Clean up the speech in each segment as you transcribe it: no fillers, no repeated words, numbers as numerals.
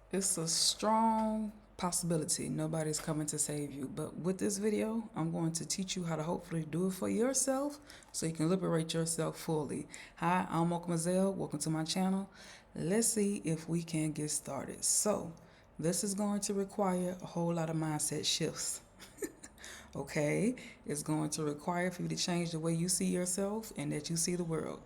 It's a strong possibility nobody's coming to save you. But with this video, I'm going to teach you how to hopefully do it for yourself so you can liberate yourself fully. Hi, I'm Mademoiselle. Welcome to my channel. Let's see if we can get started. So, this is going to require a whole lot of mindset shifts. Okay? It's going to require for you to change the way you see yourself and that you see the world.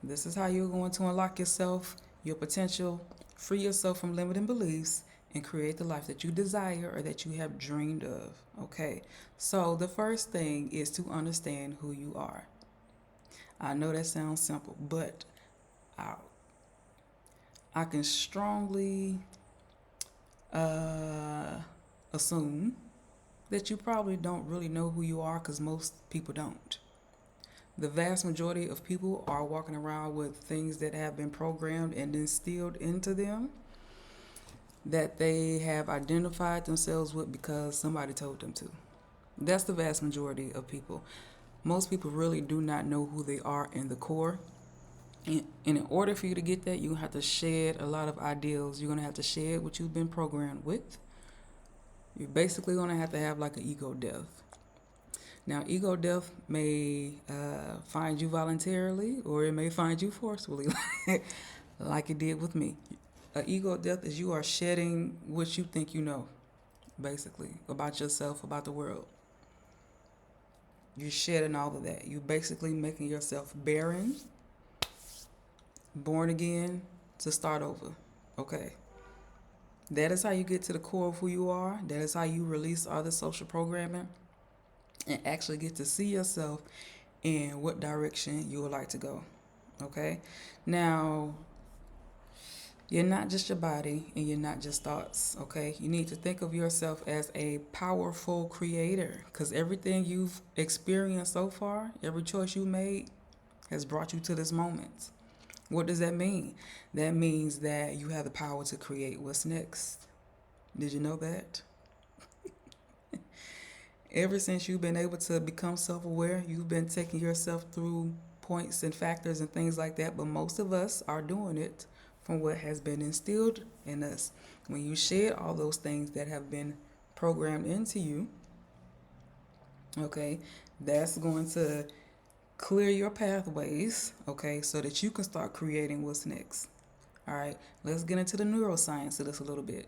This is how you're going to unlock yourself, your potential, free yourself from limiting beliefs, and create the life that you desire or that you have dreamed of. Okay, so the first thing is to understand who you are. I know that sounds simple, but I, I can strongly uh, assume that you probably don't really know who you are because most people don't. The vast majority of people are walking around with things that have been programmed and instilled into them that they have identified themselves with because somebody told them to. That's the vast majority of people. Most people really do not know who they are in the core. And in order for you to get that, you have to shed a lot of ideals. You're going to have to shed what you've been programmed with. You're basically going to have like an ego death. Now, ego death may find you voluntarily or it may find you forcefully, like it did with me. Ego death is you are shedding what you think you know, basically, about yourself, about the world. You're shedding all of that. You're basically making yourself barren, born again, to start over. Okay. That is how you get to the core of who you are. That is how you release all the social programming and actually get to see yourself in what direction you would like to go. Okay? Now, you're not just your body and you're not just thoughts, okay? You need to think of yourself as a powerful creator because everything you've experienced so far, every choice you made, has brought you to this moment. What does that mean? That means that you have the power to create what's next. Did you know that? Ever since you've been able to become self aware, you've been taking yourself through points and factors and things like that, but most of us are doing it from what has been instilled in us. When you shed all those things that have been programmed into you, okay, that's going to clear your pathways, okay, so that you can start creating what's next. All right, let's get into the neuroscience of this a little bit.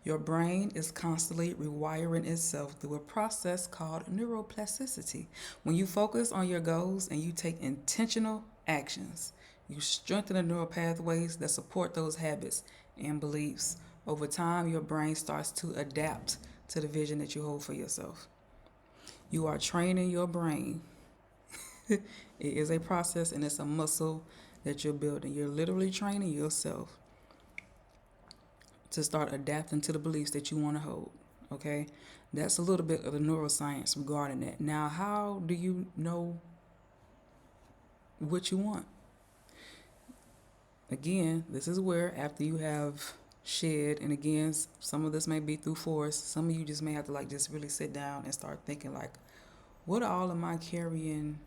Your brain is constantly rewiring itself through a process called neuroplasticity. When you focus on your goals and you take intentional actions, you strengthen the neural pathways that support those habits and beliefs. Over time, your brain starts to adapt to the vision that you hold for yourself. You are training your brain. It is a process and it's a muscle that you're building. You're literally training yourself to start adapting to the beliefs that you want to hold. Okay? That's a little bit of the neuroscience regarding that. Now, how do you know what you want? Again, this is where after you have shed, and again, some of this may be through force, some of you just may have to like just really sit down and start thinking like, what all am I carrying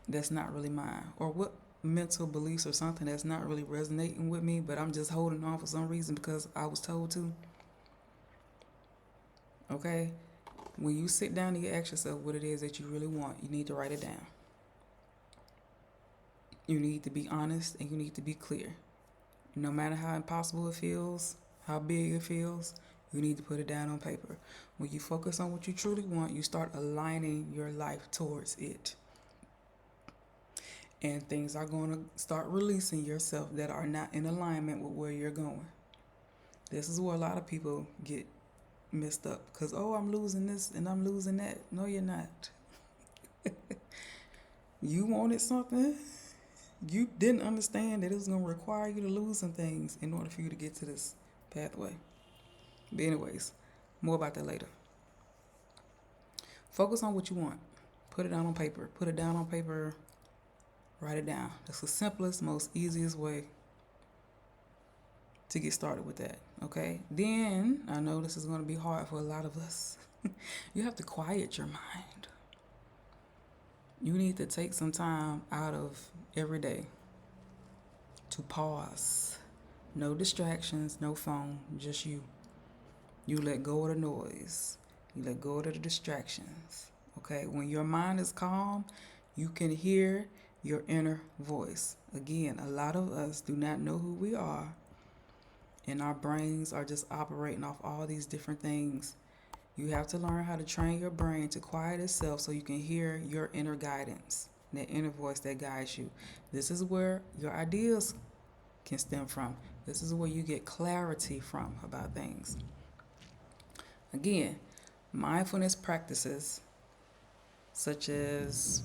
that's not really mine? Or what mental beliefs or something that's not really resonating with me, but I'm just holding on for some reason because I was told to? Okay? When you sit down and you ask yourself what it is that you really want, you need to write it down. You need to be honest and you need to be clear. No matter how impossible it feels, how big it feels, you need to put it down on paper. When you focus on what you truly want, you start aligning your life towards it. And things are going to start releasing yourself that are not in alignment with where you're going. This is where a lot of people get messed up because, oh, I'm losing this and I'm losing that. No, you're not. You wanted something. You didn't understand that it was going to require you to lose some things in order for you to get to this pathway. But anyways, more about that later. Focus on what you want. Put it down on paper. Put it down on paper. Write it down. That's the simplest, most easiest way to get started with that. Okay? Then, I know this is going to be hard for a lot of us. You have to quiet your mind. You need to take some time out of every day to pause, No distractions, no phone, just you. You let go of the noise. You let go of the distractions. Okay? When your mind is calm, you can hear your inner voice. Again, a lot of us do not know who we are, and our brains are just operating off all these different things. You have to learn how to train your brain to quiet itself so you can hear your inner guidance, that inner voice that guides you. This is where your ideas can stem from. This is where you get clarity from about things. Again, mindfulness practices such as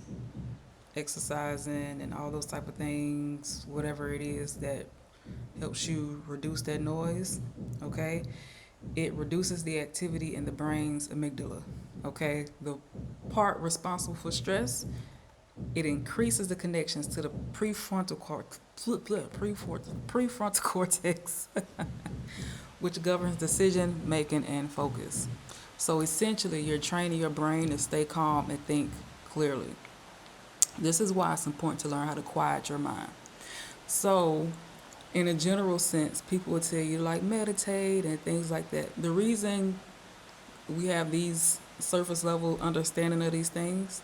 exercising and all those type of things, whatever it is that helps you reduce that noise, okay? It reduces the activity in the brain's amygdala, okay? The part responsible for stress, it increases the connections to the prefrontal cortex, which governs decision making and focus. So essentially, you're training your brain to stay calm and think clearly. This is why it's important to learn how to quiet your mind. So, in a general sense, people would tell you like meditate and things like that. The reason we have these surface level understanding of these things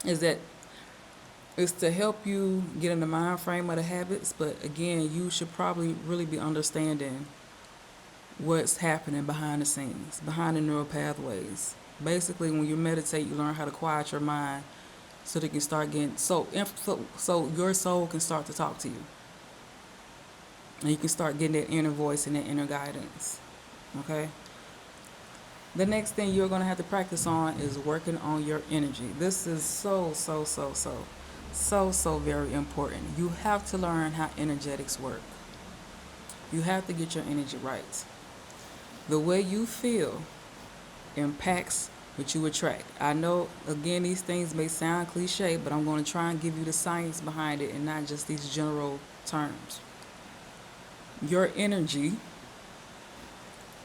is that it's to help you get in the mind frame of the habits, but again, you should probably really be understanding what's happening behind the scenes, behind the neural pathways. Basically, when you meditate, you learn how to quiet your mind so that you can start getting so your soul can start to talk to you, and you can start getting that inner voice and that inner guidance. Okay. The next thing you're going to have to practice on is working on your energy. This is so very important. You have to learn how energetics work. You have to get your energy right. The way you feel impacts what you attract. I know, again, these things may sound cliche, but I'm going to try and give you the science behind it and not just these general terms. Your energy,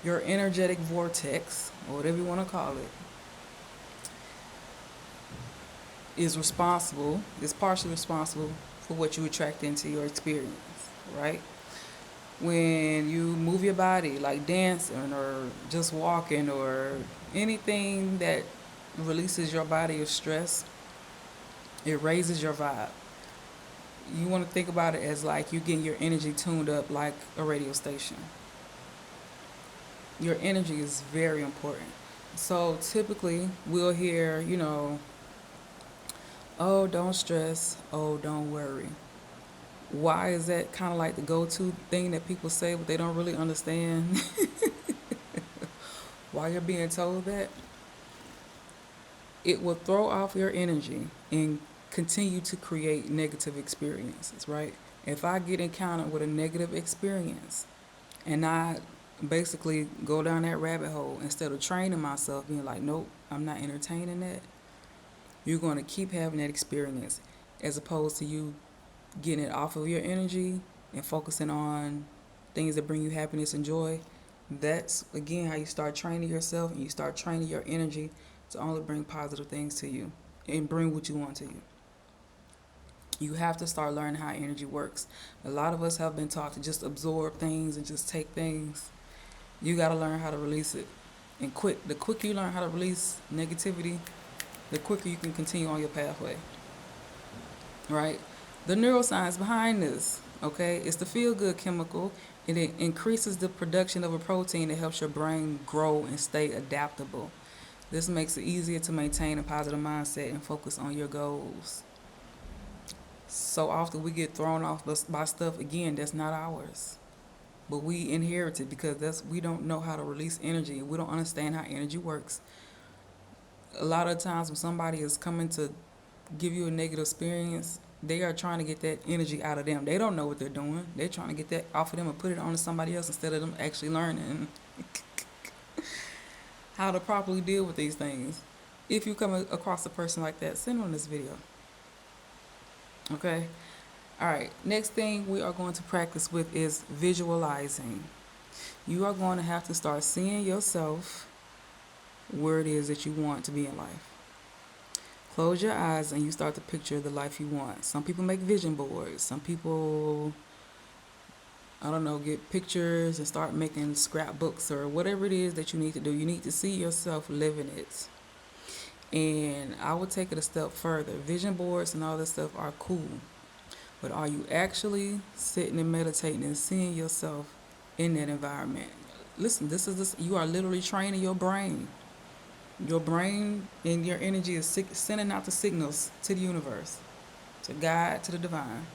your energetic vortex, or whatever you want to call it, is partially responsible for what you attract into your experience, right? When you move your body, like dancing or just walking or anything that releases your body of stress, it raises your vibe. You want to think about it as like you getting your energy tuned up like a radio station. Your energy is very important. So typically we'll hear, oh, don't stress, oh, don't worry. Why is that kind of like the go-to thing that people say, but they don't really understand why you're being told that? It will throw off your energy and continue to create negative experiences, right? If I get encountered with a negative experience and I basically go down that rabbit hole instead of training myself, being like, nope, I'm not entertaining that, you're going to keep having that experience as opposed to you getting it off of your energy and focusing on things that bring you happiness and joy. That's, again, how you start training yourself and you start training your energy to only bring positive things to you and bring what you want to you. You have to start learning how energy works. A lot of us have been taught to just absorb things and just take things. You got to learn how to release it. And the quicker you learn how to release negativity, the quicker you can continue on your pathway. Right? The neuroscience behind this, okay, is the feel-good chemical, and it increases the production of a protein that helps your brain grow and stay adaptable. This makes it easier to maintain a positive mindset and focus on your goals. So often we get thrown off by stuff, again, that's not ours. But we inherit it because we don't know how to release energy. We don't understand how energy works. A lot of times when somebody is coming to give you a negative experience, they are trying to get that energy out of them. They don't know what they're doing. They're trying to get that off of them and put it on to somebody else instead of them actually learning how to properly deal with these things. If you come across a person like that, send them this video. Okay? All right. Next thing we are going to practice with is visualizing. You are going to have to start seeing yourself where it is that you want to be in life. Close your eyes and you start to picture the life you want. Some people make vision boards. Some people I don't know, get pictures and start making scrapbooks or whatever it is that you need to do. You need to see yourself living it. And I would take it a step further. Vision boards and all this stuff are cool. But are you actually sitting and meditating and seeing yourself in that environment? Listen, you are literally training your brain. Your brain and your energy is sending out the signals to the universe, to God, to the divine.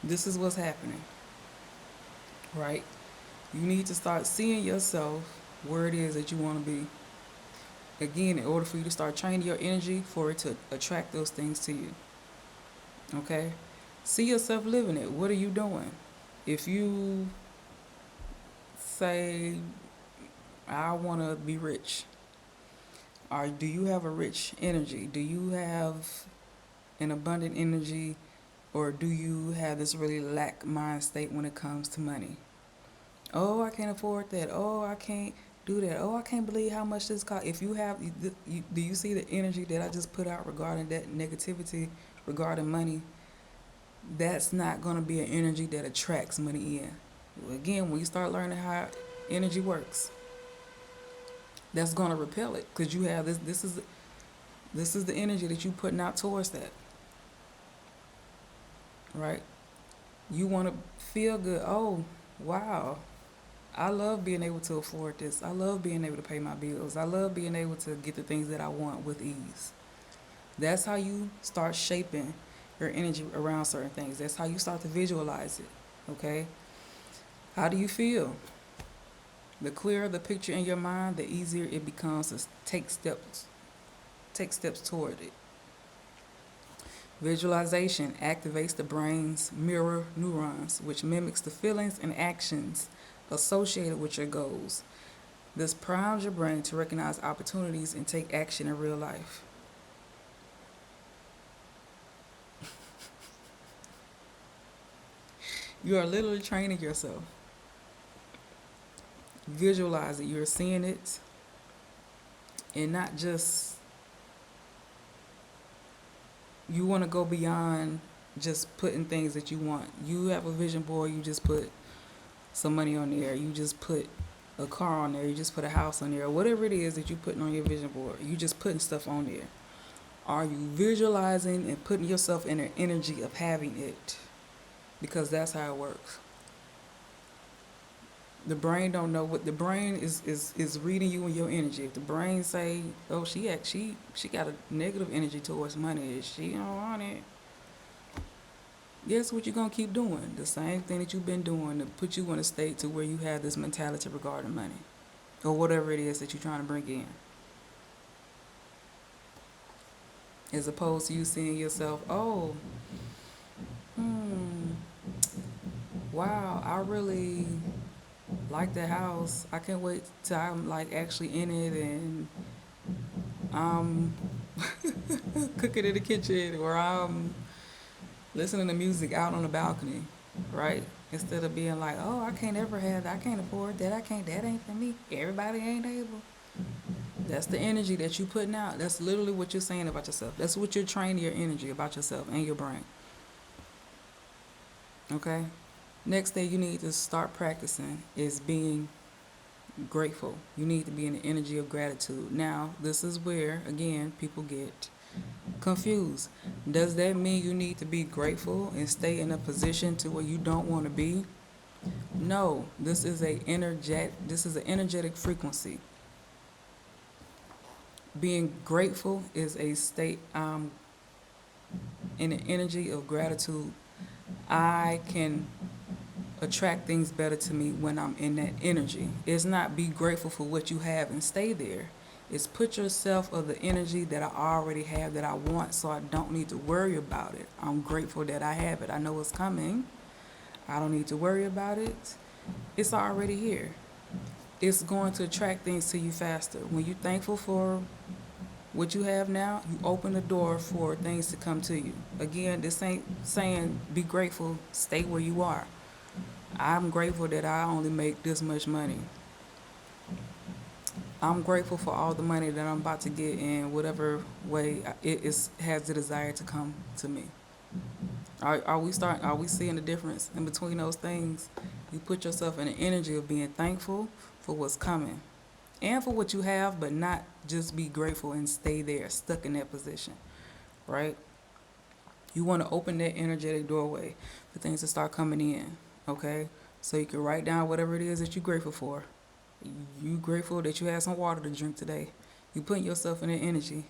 This is what's happening, right? You need to start seeing yourself where it is that you want to be. Again, in order for you to start training your energy for it to attract those things to you. Okay? See yourself living it. What are you doing? If you say, I want to be rich, or do you have a rich energy? Do you have an abundant energy, or do you have this really lack mind state when it comes to money? Oh, I can't afford that. Oh, I can't do that. Oh, I can't believe how much this costs. If you have, do you see the energy that I just put out regarding that negativity regarding money? That's not going to be an energy that attracts money in. Again, when you start learning how energy works, that's going to repel it because you have this. This is the energy that you putting out towards that, right? You want to feel good. Oh, wow. I love being able to afford this. I love being able to pay my bills. I love being able to get the things that I want with ease. That's how you start shaping your energy around certain things. That's how you start to visualize it. Okay? How do you feel? The clearer the picture in your mind, the easier it becomes to take steps toward it. Visualization activates the brain's mirror neurons, which mimics the feelings and actions associated with your goals. This primes your brain to recognize opportunities and take action in real life. You are literally training yourself. Visualize it. You're seeing it, and not just, you want to go beyond just putting things that you want. You have a vision board, you just put some money on there, you just put a car on there, you just put a house on there, or whatever it is that you're putting on your vision board, you just putting stuff on there. Are you visualizing and putting yourself in the energy of having it? Because that's how it works. The brain don't know what the brain is reading you and your energy. If the brain say, oh, she got a negative energy towards money, she don't want it, guess what you're gonna keep doing? The same thing that you've been doing to put you in a state to where you have this mentality regarding money. Or whatever it is that you're trying to bring in. As opposed to you seeing yourself, oh, wow, I really like the house. I can't wait till I'm like actually in it and I'm cooking in the kitchen or I'm listening to music out on the balcony, right? Instead of being like, oh, I can't ever have that, I can't afford that, that ain't for me. Everybody ain't able. That's the energy that you putting out. That's literally what you're saying about yourself. That's what you're training your energy about yourself and your brain. Okay? Next thing you need to start practicing is being grateful. You need to be in the energy of gratitude. Now, this is where, again, people get confused. Does that mean you need to be grateful and stay in a position to where you don't want to be? No, this is an energetic frequency. Being grateful is a state in the energy of gratitude. I can attract things better to me when I'm in that energy. It's not be grateful for what you have and stay there. It's put yourself of the energy that I already have that I want, so I don't need to worry about it. I'm grateful that I have it. I know it's coming. I don't need to worry about it. It's already here. It's going to attract things to you faster. When you're thankful for what you have now, you open the door for things to come to you. Again, this ain't saying be grateful, stay where you are. I'm grateful that I only make this much money. I'm grateful for all the money that I'm about to get in whatever way it has the desire to come to me. Are we seeing the difference in between those things? You put yourself in the energy of being thankful for what's coming and for what you have, but not just be grateful and stay there, stuck in that position, right? You want to open that energetic doorway for things to start coming in, okay? So you can write down whatever it is that you're grateful for. You grateful that you had some water to drink today. You putting yourself in that energy.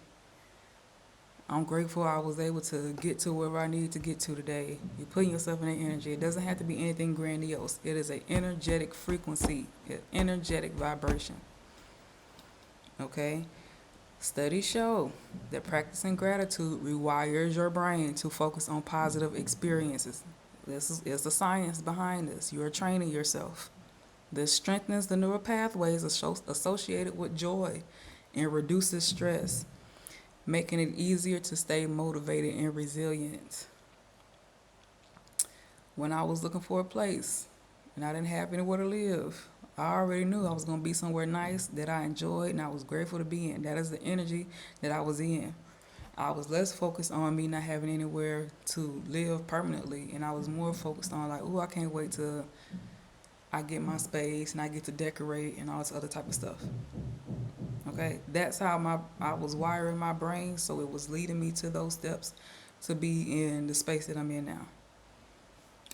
I'm grateful I was able to get to wherever I needed to get to today. You're putting yourself in that energy. It doesn't have to be anything grandiose. It is an energetic frequency, an energetic vibration. Okay? Studies show that practicing gratitude rewires your brain to focus on positive experiences. This is the science behind this. You are training yourself. This strengthens the neural pathways associated with joy and reduces stress, making it easier to stay motivated and resilient. When I was looking for a place and I didn't have anywhere to live, I already knew I was going to be somewhere nice that I enjoyed and I was grateful to be in. That is the energy that I was in. I was less focused on me not having anywhere to live permanently, and I was more focused on like, oh, I can't wait till I get my space and I get to decorate and all this other type of stuff. Okay, that's how I was wiring my brain, so it was leading me to those steps to be in the space that I'm in now,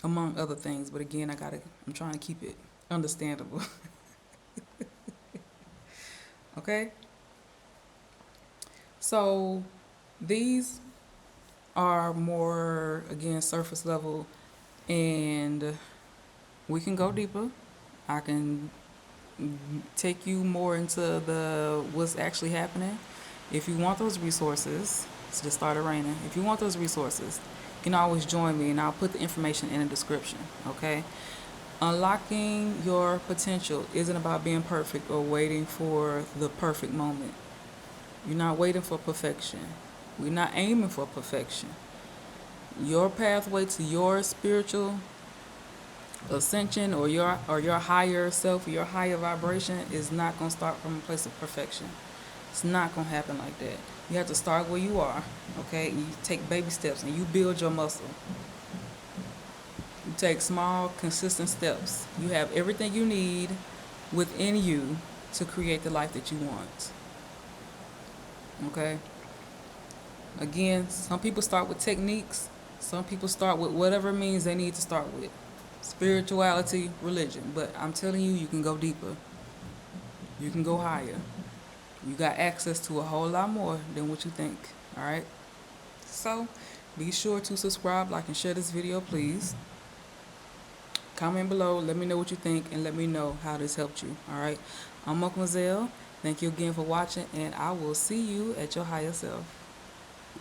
among other things. But again, I'm trying to keep it understandable. Okay, so these are more, again, surface level, and we can go deeper. I can take you more into the what's actually happening. If you want those resources, it's just started raining. If you want those resources, you can always join me, and I'll put the information in the description. Okay. Unlocking your potential isn't about being perfect or waiting for the perfect moment. You're not waiting for perfection. We're not aiming for perfection. Your pathway to your spiritual ascension or your higher self, your higher vibration is not going to start from a place of perfection. It's not going to happen like that. You have to start where you are, okay? You take baby steps and you build your muscle. You take small, consistent steps. You have everything you need within you to create the life that you want. Okay? Again, some people start with techniques. Some people start with whatever means they need to start with. Spirituality, religion. But I'm telling you, you can go deeper. You can go higher. You got access to a whole lot more than what you think. All right? So, be sure to subscribe, like, and share this video, please. Comment below. Let me know what you think, and let me know how this helped you. All right? I'm Mademoiselle. Thank you again for watching, and I will see you at your higher self.